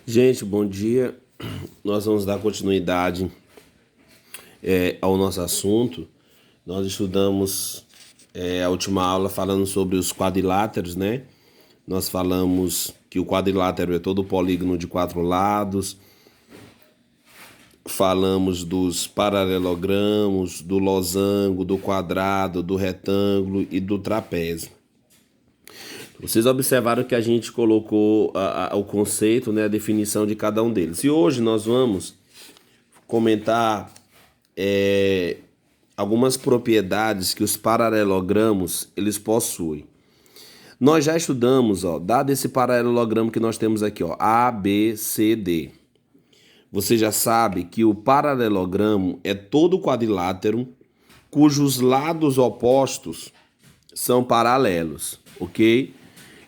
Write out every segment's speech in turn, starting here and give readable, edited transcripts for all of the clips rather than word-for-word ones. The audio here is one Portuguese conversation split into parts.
Gente, bom dia. Nós vamos dar continuidade ao nosso assunto. Nós estudamos a última aula falando sobre os quadriláteros, né? Nós falamos que o quadrilátero é todo polígono de 4 lados. Falamos dos paralelogramos, do losango, do quadrado, do retângulo e do trapézio. Vocês observaram que a gente colocou o conceito, né, a definição de cada um deles. E hoje nós vamos comentar algumas propriedades que os paralelogramos eles possuem. Nós já estudamos, dado esse paralelogramo que nós temos aqui, A, B, C, D. Você já sabe que o paralelogramo é todo quadrilátero cujos lados opostos são paralelos, ok?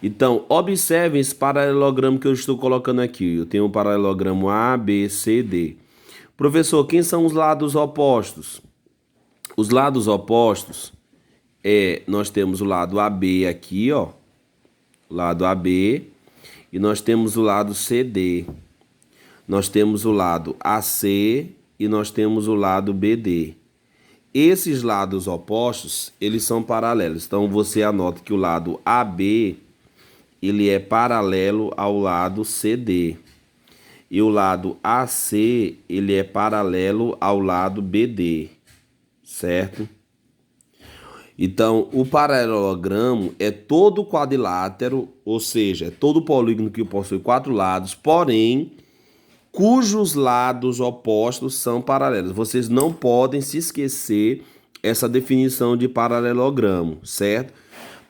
Então, observem esse paralelogramo que eu estou colocando aqui. Eu tenho o paralelogramo A, B, C, D. Professor, quem são os lados opostos? Os lados opostos nós temos o lado AB aqui, o lado AB, e nós temos o lado CD. Nós temos o lado AC e nós temos o lado BD. Esses lados opostos, eles são paralelos. Então, você anota que o lado AB, ele é paralelo ao lado CD. E o lado AC, ele é paralelo ao lado BD. Certo? Então, o paralelogramo é todo quadrilátero, ou seja, é todo polígono que possui 4 lados, porém, cujos lados opostos são paralelos. Vocês não podem se esquecer essa definição de paralelogramo, certo?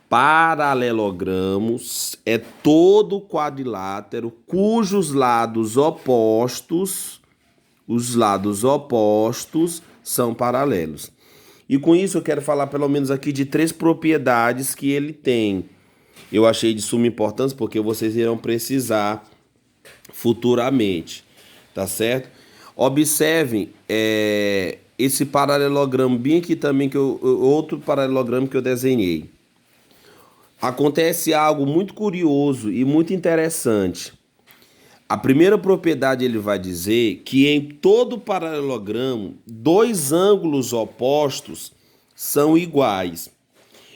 Paralelogramos é todo quadrilátero cujos lados opostos, são paralelos. E com isso eu quero falar pelo menos aqui de 3 propriedades que ele tem. Eu achei de suma importância porque vocês irão precisar futuramente, tá certo? Observem esse paralelogramo bem aqui também, outro paralelogramo que eu desenhei. Acontece algo muito curioso e muito interessante. A primeira propriedade ele vai dizer que em todo paralelogramo, 2 ângulos opostos são iguais.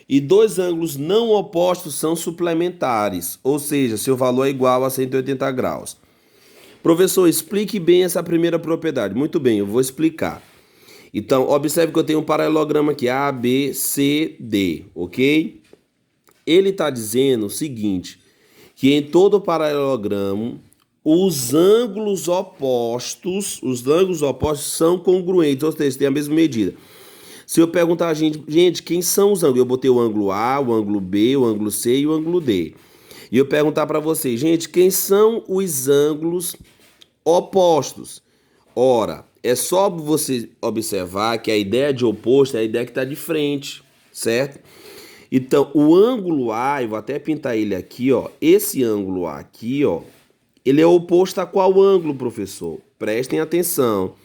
E 2 ângulos não opostos são suplementares, ou seja, seu valor é igual a 180 graus. Professor, explique bem essa primeira propriedade. Muito bem, eu vou explicar. Então, observe que eu tenho um paralelogramo aqui, A, B, C, D, ok? Ele está dizendo o seguinte, que em todo paralelogramo, os ângulos opostos são congruentes, ou seja, têm a mesma medida. Se eu perguntar a gente, quem são os ângulos? Eu botei o ângulo A, o ângulo B, o ângulo C e o ângulo D. E eu perguntar para vocês, gente, quem são os ângulos opostos? Ora, é só você observar que a ideia de oposto é a ideia que está de frente, certo? Então, o ângulo A, eu vou até pintar ele aqui, esse ângulo A aqui, ele é oposto a qual ângulo, professor? Prestem atenção.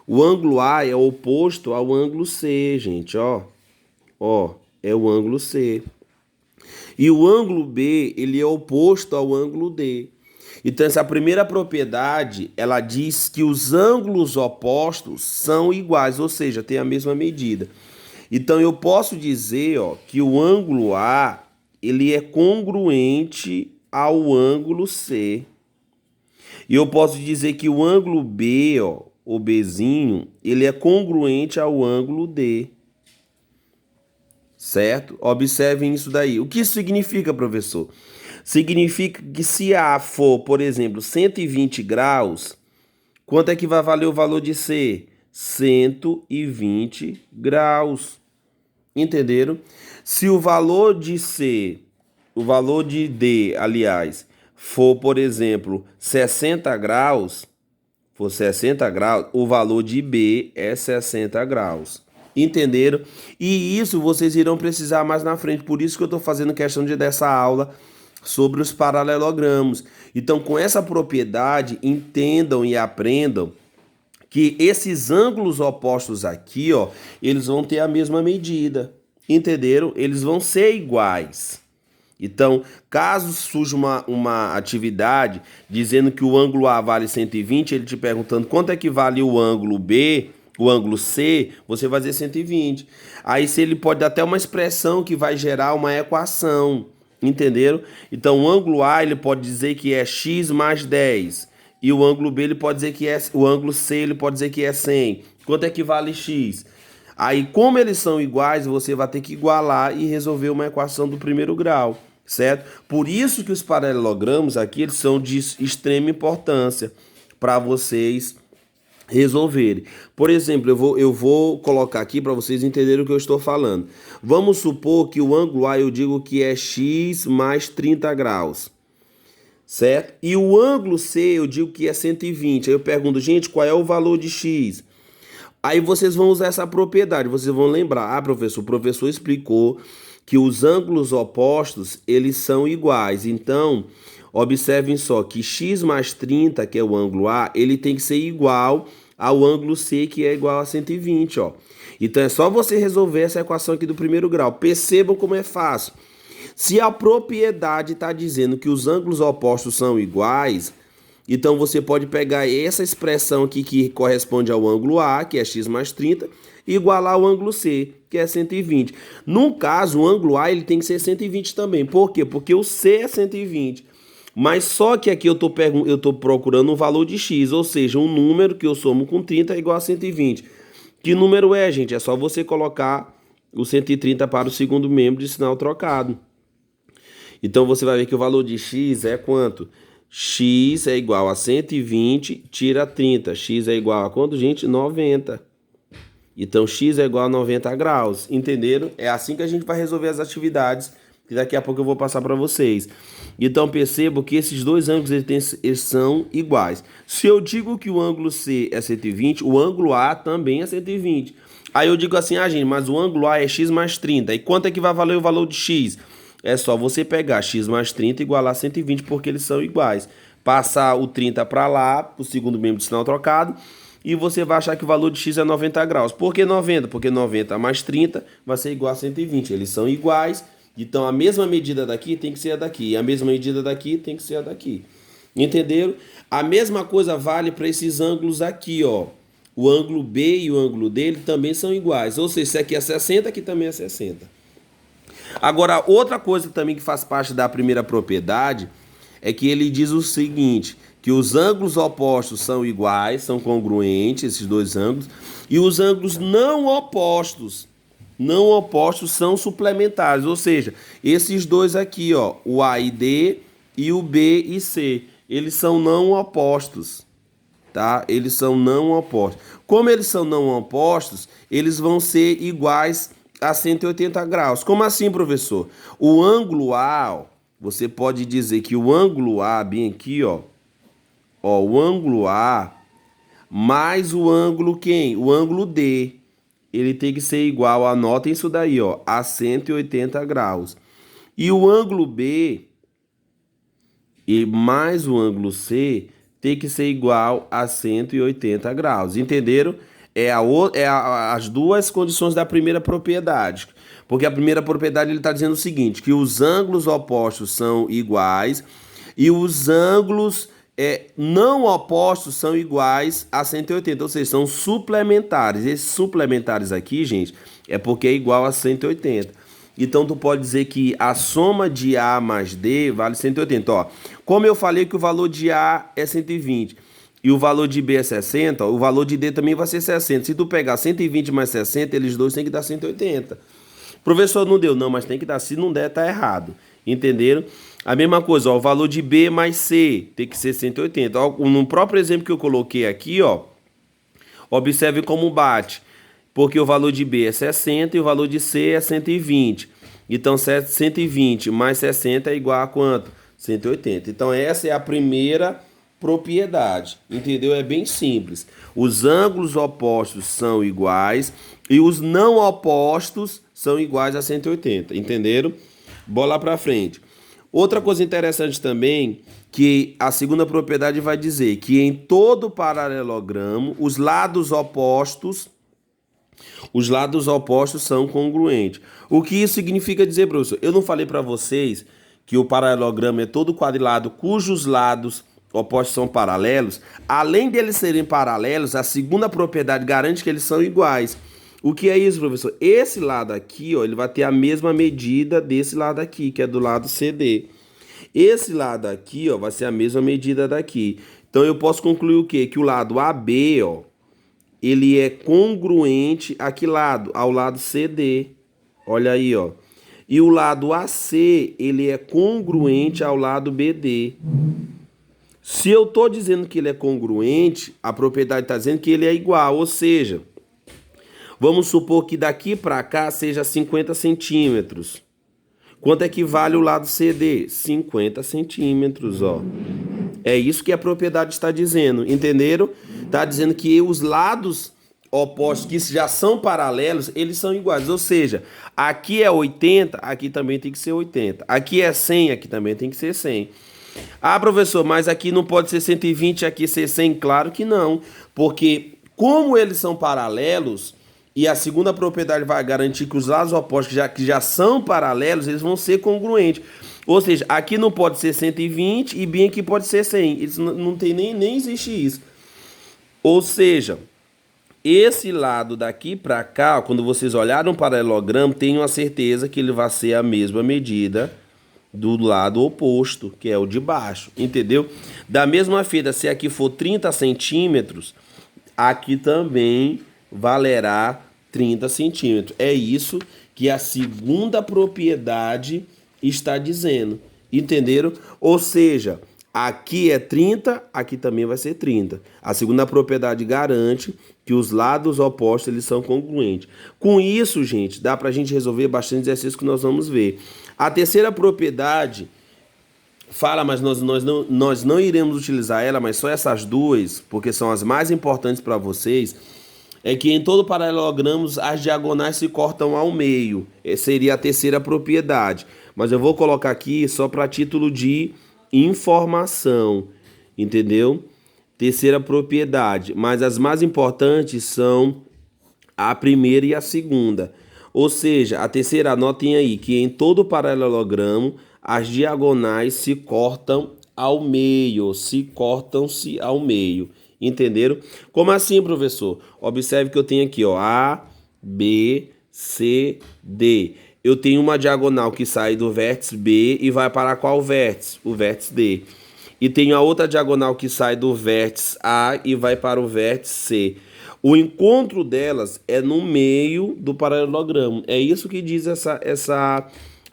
O ângulo A é oposto ao ângulo C, gente, é o ângulo C. E o ângulo B, ele é oposto ao ângulo D. Então, essa primeira propriedade, ela diz que os ângulos opostos são iguais, ou seja, têm a mesma medida. Então, eu posso dizer, que o ângulo A, ele é congruente ao ângulo C. E eu posso dizer que o ângulo B, o Bzinho, ele é congruente ao ângulo D. Certo? Observem isso daí. O que isso significa, professor? Significa que se A for, por exemplo, 120 graus, quanto é que vai valer o valor de C? 120 graus. Entenderam? Se o valor de C, o valor de D, aliás, for, por exemplo, 60 graus, o valor de B é 60 graus. Entenderam? E isso vocês irão precisar mais na frente. Por isso que eu estou fazendo questão dessa aula sobre os paralelogramos. Então, com essa propriedade, entendam e aprendam que esses ângulos opostos aqui, eles vão ter a mesma medida. Entenderam? Eles vão ser iguais. Então, caso surja uma atividade dizendo que o ângulo A vale 120, ele te perguntando quanto é que vale o ângulo B, o ângulo C, você vai dizer 120. Aí se ele pode dar até uma expressão que vai gerar uma equação, entenderam? Então, o ângulo A ele pode dizer que é x mais 10. E o ângulo B ele pode dizer que é, o ângulo C ele pode dizer que é 100. Quanto é que vale x? Aí, como eles são iguais, você vai ter que igualar e resolver uma equação do primeiro grau, certo? Por isso que os paralelogramos aqui eles são de extrema importância para vocês resolverem. Por exemplo, eu vou colocar aqui para vocês entenderem o que eu estou falando. Vamos supor que o ângulo A eu digo que é x mais 30 graus, certo? E o ângulo C eu digo que é 120. Aí eu pergunto, gente, qual é o valor de x? Aí vocês vão usar essa propriedade, vocês vão lembrar, professor, o professor explicou que os ângulos opostos, eles são iguais. Então, observem só que x mais 30, que é o ângulo A, ele tem que ser igual ao ângulo C, que é igual a 120, ó. Então, é só você resolver essa equação aqui do primeiro grau. Percebam como é fácil. Se a propriedade está dizendo que os ângulos opostos são iguais, então você pode pegar essa expressão aqui que corresponde ao ângulo A, que é x mais 30, e igualar ao ângulo C, que é 120. No caso, o ângulo A ele tem que ser 120 também. Por quê? Porque o C é 120. Mas só que aqui eu estou procurando um valor de x, ou seja, um número que eu somo com 30 é igual a 120. Que número é, gente? É só você colocar o 130 para o segundo membro de sinal trocado. Então você vai ver que o valor de x é quanto? X é igual a 120, tira 30. X é igual a quanto, gente? 90. Então, x é igual a 90 graus. Entenderam? É assim que a gente vai resolver as atividades, que daqui a pouco eu vou passar para vocês. Então, percebo que esses dois ângulos eles são iguais. Se eu digo que o ângulo C é 120, o ângulo A também é 120. Aí eu digo assim, gente, mas o ângulo A é x mais 30. E quanto é que vai valer o valor de x? É só você pegar x mais 30 e igualar 120, porque eles são iguais. Passar o 30 para lá, para o segundo membro de sinal trocado, e você vai achar que o valor de x é 90 graus. Por que 90? Porque 90 mais 30 vai ser igual a 120. Eles são iguais, então a mesma medida daqui tem que ser a daqui, e a mesma medida daqui tem que ser a daqui. Entenderam? A mesma coisa vale para esses ângulos aqui, ó. O ângulo B e o ângulo dele também são iguais. Ou seja, esse aqui é 60, aqui também é 60. Agora, outra coisa também que faz parte da primeira propriedade é que ele diz o seguinte, que os ângulos opostos são iguais, são congruentes, esses dois ângulos, e os ângulos não opostos são suplementares, ou seja, esses dois aqui, ó, o A e D e o B e C, eles são não opostos, tá? Eles são não opostos. Como eles são não opostos, eles vão ser iguais a 180 graus. Como assim, professor? O ângulo A, ó, você pode dizer que o ângulo A, bem aqui, ó, o ângulo A mais o ângulo quem? O ângulo D. Ele tem que ser igual, anotem isso daí, ó, a 180 graus. E o ângulo B e mais o ângulo C tem que ser igual a 180 graus. Entenderam? As duas condições da primeira propriedade. Porque a primeira propriedade ele está dizendo o seguinte, que os ângulos opostos são iguais e os ângulos não opostos são iguais a 180, ou seja, são suplementares. Esses suplementares aqui, gente, é porque é igual a 180. Então, tu pode dizer que a soma de A mais D vale 180. Ó, como eu falei que o valor de A é 120 e o valor de B é 60, ó, o valor de D também vai ser 60. Se tu pegar 120 mais 60, eles dois têm que dar 180. Professor, não deu. Não, mas tem que dar. Se não der, tá errado. Entenderam? A mesma coisa, ó, o valor de B mais C tem que ser 180. Ó, no próprio exemplo que eu coloquei aqui, ó, observe como bate. Porque o valor de B é 60 e o valor de C é 120. Então, 120 mais 60 é igual a quanto? 180. Então, essa é a primeira propriedade. Entendeu? É bem simples. Os ângulos opostos são iguais e os não opostos são iguais a 180. Entenderam? Bola para frente. Outra coisa interessante também, que a segunda propriedade vai dizer que em todo paralelogramo, os lados opostos são congruentes. O que isso significa dizer, professor? Eu não falei para vocês que o paralelogramo é todo quadrilátero cujos lados opostos são paralelos, além deles serem paralelos, a segunda propriedade garante que eles são iguais. O que é isso, professor? Esse lado aqui, ó, ele vai ter a mesma medida desse lado aqui, que é do lado CD. Esse lado aqui, ó, vai ser a mesma medida daqui. Então eu posso concluir o quê? Que o lado AB, ó, ele é congruente a que lado? Ao lado CD. Olha aí, ó. E o lado AC, ele é congruente ao lado BD. Se eu estou dizendo que ele é congruente, a propriedade está dizendo que ele é igual, ou seja, vamos supor que daqui para cá seja 50 centímetros. Quanto é que vale o lado CD? 50 centímetros, ó. É isso que a propriedade está dizendo, entenderam? Está dizendo que os lados opostos, que já são paralelos, eles são iguais. Ou seja, aqui é 80, aqui também tem que ser 80. Aqui é 100, aqui também tem que ser 100. Ah, professor, mas aqui não pode ser 120, aqui ser 100? Claro que não, porque como eles são paralelos, e a segunda propriedade vai garantir que os lados opostos, que já são paralelos, eles vão ser congruentes. Ou seja, aqui não pode ser 120 e bem aqui pode ser 100. Isso não tem nem existe isso. Ou seja, esse lado daqui para cá, quando vocês olharem um paralelogramo, tenham a certeza que ele vai ser a mesma medida do lado oposto, que é o de baixo, entendeu? Da mesma feita, se aqui for 30 centímetros, aqui também valerá 30 centímetros. É isso que a segunda propriedade está dizendo, entenderam? Ou seja, aqui é 30, aqui também vai ser 30. A segunda propriedade garante que os lados opostos eles são congruentes. Com isso, gente, dá pra gente resolver bastante exercícios que nós vamos ver. A terceira propriedade fala, mas nós não iremos utilizar ela, mas só essas duas, porque são as mais importantes para vocês, é que em todo paralelogramo as diagonais se cortam ao meio. Essa seria a terceira propriedade. Mas eu vou colocar aqui só para título de informação, entendeu? Terceira propriedade. Mas as mais importantes são a primeira e a segunda. Ou seja, a terceira, anotem aí, que em todo paralelogramo as diagonais se cortam ao meio, se ao meio. Entenderam? Como assim, professor? Observe que eu tenho aqui, ó, A, B, C, D. Eu tenho uma diagonal que sai do vértice B e vai para qual vértice? O vértice D. E tenho a outra diagonal que sai do vértice A e vai para o vértice C. O encontro delas é no meio do paralelogramo. É isso que diz essa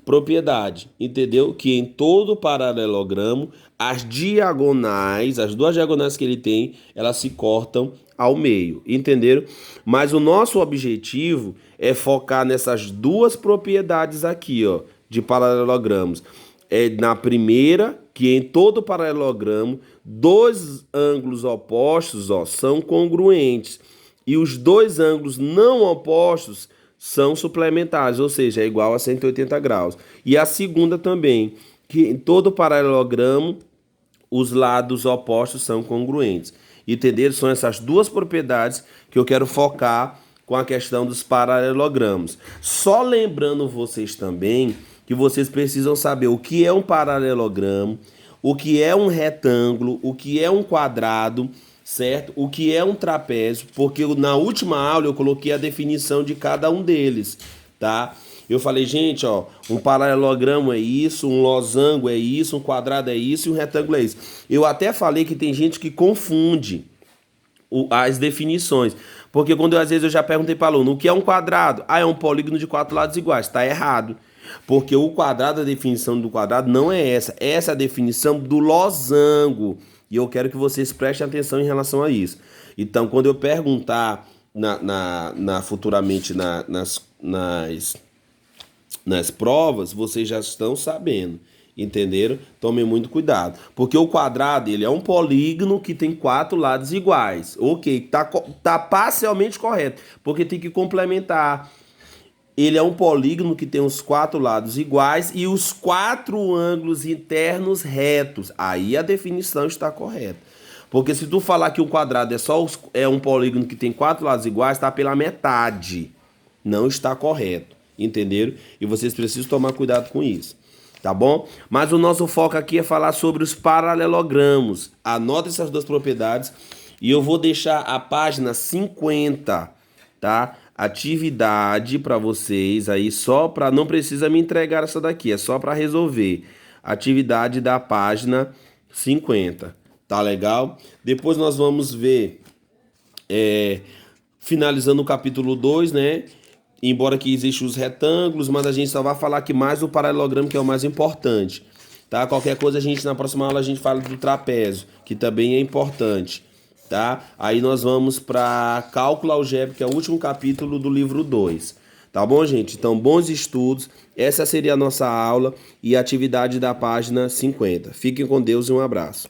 propriedade, entendeu? Que em todo paralelogramo, as diagonais, as duas diagonais que ele tem, elas se cortam ao meio, entenderam? Mas o nosso objetivo é focar nessas duas propriedades aqui, ó, de paralelogramos. É na primeira, que em todo paralelogramo, dois ângulos opostos, ó, são congruentes. E os dois ângulos não opostos são suplementares, ou seja, é igual a 180 graus. E a segunda também, que em todo paralelogramo, os lados opostos são congruentes. Entenderam? São essas duas propriedades que eu quero focar com a questão dos paralelogramos. Só lembrando vocês também que vocês precisam saber o que é um paralelogramo, o que é um retângulo, o que é um quadrado, certo? O que é um trapézio, porque na última aula eu coloquei a definição de cada um deles, tá? Eu falei, gente, ó, um paralelogramo é isso, um losango é isso, um quadrado é isso e um retângulo é isso. Eu até falei que tem gente que confunde as definições, porque quando às vezes eu já perguntei para o aluno, o que é um quadrado? Ah, é um polígono de 4 lados iguais. Tá errado, porque o quadrado, a definição do quadrado não é essa é a definição do losango. E eu quero que vocês prestem atenção em relação a isso. Então, quando eu perguntar futuramente nas provas, vocês já estão sabendo, entenderam? Tomem muito cuidado. Porque o quadrado, ele é um polígono que tem 4 lados iguais. Ok, tá parcialmente correto, porque tem que complementar. Ele é um polígono que tem os 4 lados iguais e os 4 ângulos internos retos. Aí a definição está correta. Porque se tu falar que um quadrado é um polígono que tem 4 lados iguais, está pela metade. Não está correto. Entenderam? E vocês precisam tomar cuidado com isso. tá bom? Mas o nosso foco aqui é falar sobre os paralelogramos. Anota essas duas propriedades e eu vou deixar a página 50, tá? Atividade para vocês aí, só para, não precisa me entregar essa daqui, é só para resolver. Atividade da página 50, tá legal? Depois nós vamos ver, finalizando o capítulo 2, né? Embora que existam os retângulos, mas a gente só vai falar aqui mais do paralelogramo, que é o mais importante, tá? Qualquer coisa a gente, na próxima aula, a gente fala do trapézio, que também é importante, tá? Aí nós vamos para cálculo algébrico, que é o último capítulo do livro 2. Tá bom, gente? Então, bons estudos. Essa seria a nossa aula e a atividade da página 50. Fiquem com Deus e um abraço.